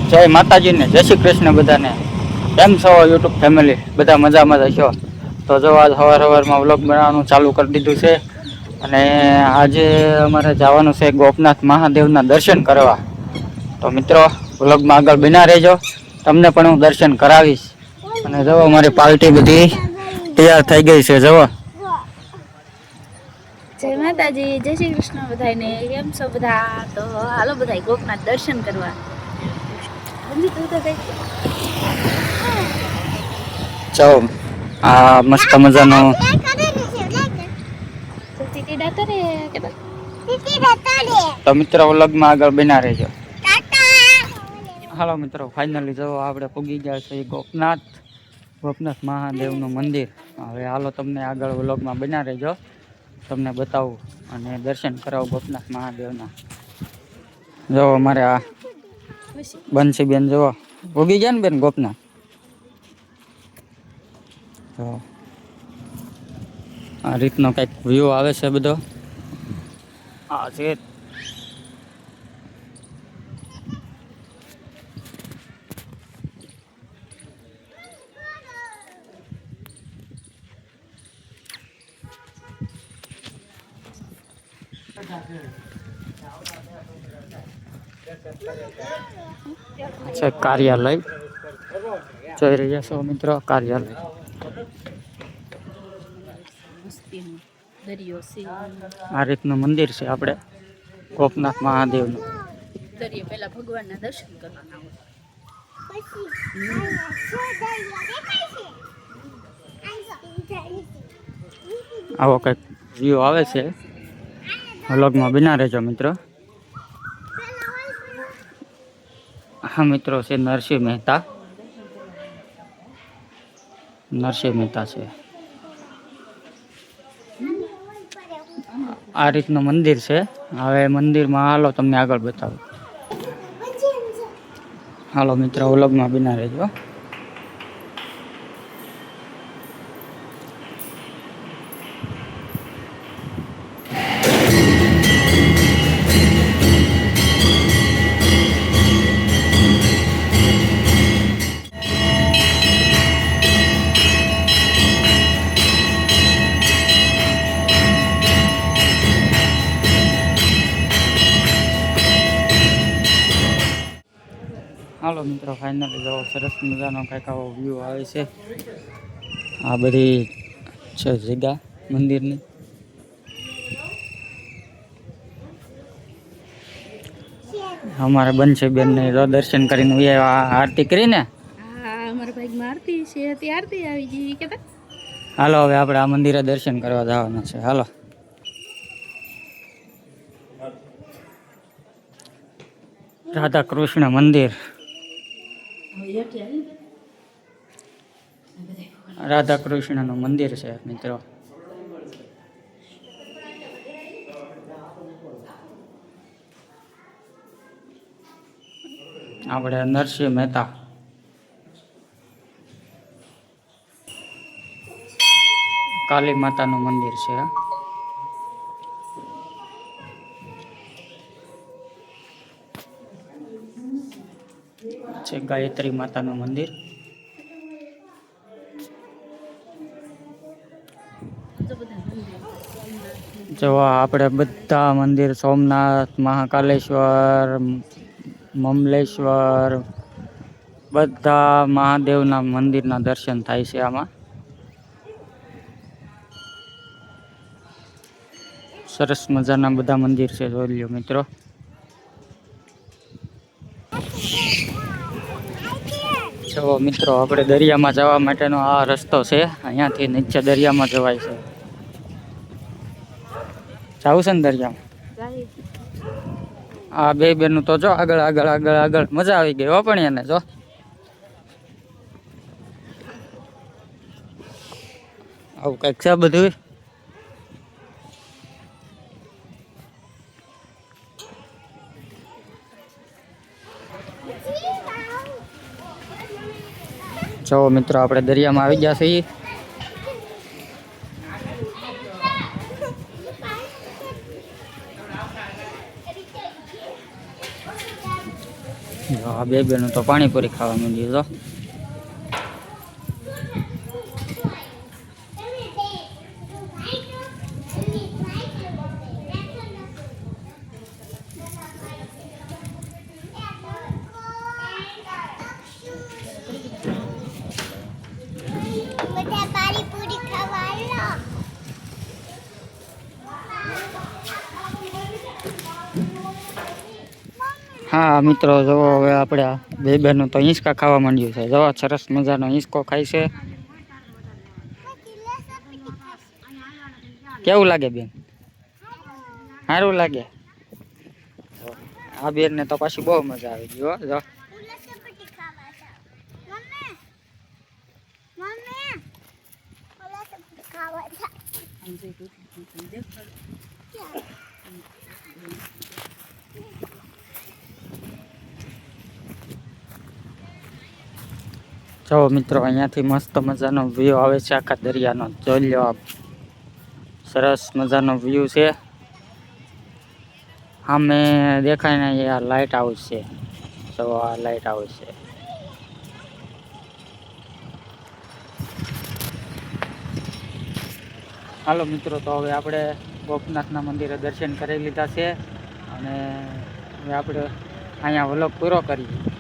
જય માતાજીને જય શ્રી કૃષ્ણ બધાને. કેમ છો યુટ્યુબ ફેમિલી? બધા મજામાં હશો? તો જો આજ સવારમાં વ્લોગ બનાવવાનું ચાલુ કરી દીધું છે અને આજે અમારે જવાનું છે ગોપનાથ મહાદેવના દર્શન કરવા. તો મિત્રો વ્લોગમાં આગળ બન્યા રહેજો, તમને પણ હું દર્શન કરાવીશ. અને જો અમારી પાર્ટી બધી તૈયાર થઈ ગઈ છે. જુઓ, જય માતાજી, જય શ્રી કૃષ્ણ બધાને. કેમ છો બધા? તો હાલો બધા ગોપનાથ દર્શન કરવા. ચો આ મસ્ત મજાનો તો મિત્રો વ્લોગમાં આગળ બન્યા રહેજો. હાલો મિત્રો, ફાઇનલી જો આપણે પૂગી ગયા છે ગોપનાથ મહાદેવનું મંદિર. હવે હાલો તમને આગળ વ્લોગમાં બન્યા રહેજો, તમને બતાવું અને દર્શન કરાવું ગોપનાથ મહાદેવના. જો અમારે આ બંસી બેન જો ઉગી ગયા ને બેન ગોપનાથ. તો આ રીતનો કંઈક વ્યૂ આવે છે બધો. આ છે કાર્યાલય, જોઈ રહ્યા છો મિત્રો, કાર્યાલય. આ રીતનું મંદિર છે આપણે ગોપનાથ મહાદેવનું. પહેલા ભગવાનના દર્શન કરવાના હોય. આવો કંઈક વ્યૂ આવે છે. વ્લોગમાં બન્યા રહેજો મિત્રો. હા મિત્રો, છે નરસિંહ મહેતા છે. આ રીતનું મંદિર છે. હવે મંદિરમાં હાલો તમને આગળ બતાવું. હાલો મિત્રો, વ્લોગમાં બન્યા રહેજો. હાલો મિત્રો, ફાઇનલી જો સરસ મજાનો કંઈક આવો વ્યૂ આવે છે. આ બધી છે જગ્યા મંદિરની. અમારે બનશે બેન ને દર્શન કરીને આરતી કરીને. હા, અમારા ભાઈમાં આરતી છે. આરતી આવી ગઈ કેતા. હાલો હવે આપણે આ મંદિરે દર્શન કરવા જવાના છે. હાલો, રાધા કૃષ્ણ મંદિર. રાધા કૃષ્ણનું મંદિર છે મિત્રો. આપણે નરસિંહ મહેતા, કાલી માતાનું મંદિર છે. ગાયત્રી માતાનું મંદિર. જો આપણે બધા મંદિર, સોમનાથ, મહાકાલેશ્વર, મમલેશ્વર, બધા મહાદેવના મંદિરના દર્શન થાય છે આમાં. સરસ મજાના બધા મંદિર છે, જોઈ લ્યો મિત્રો. જો મિત્રો, આપણે દરિયામાં જવા માટેનો આ રસ્તો છે. અહીંયાથી નીચે દરિયામાં જવાય છે. જાવું છે ને દરિયામાં? આ બે બેનું તો જો આગળ આગળ આગળ આગળ મજા આવી ગઈ હો. પણ એને જો આવું કંઈક છે બધું. જો મિત્રો, આપણે દરિયામાં આવી ગયા છીએ. જો આ બે બેનું તો પાણીપુરી ખાવા માંડ્યું જો. હા મિત્રો જુઓ હવે આપણે આ બે બેનું તો હિંચકા ખાવા માંડ્યું છે. જુઓ સરસ મજાનો હિંચકો ખાય છે. કેવું લાગે બેન? સારું લાગે. આ બેન ને તો પાછી બહુ મજા આવી ગઈ હો. જો જો મિત્રો અહીંયાથી મસ્ત મજાનો વ્યૂ આવે છે આખા દરિયાનો. જોઈ લો આપ, સરસ મજાનો વ્યૂ છે. સામે દેખાય ને આ લાઇટ હાઉસ છે. જો આ લાઇટ હાઉસ છે. હાલો મિત્રો, તો હવે આપણે ગોપનાથના મંદિરે દર્શન કરી લીધા છે અને હવે આપણે અહીંયા વ્લોગ પૂરો કરીએ.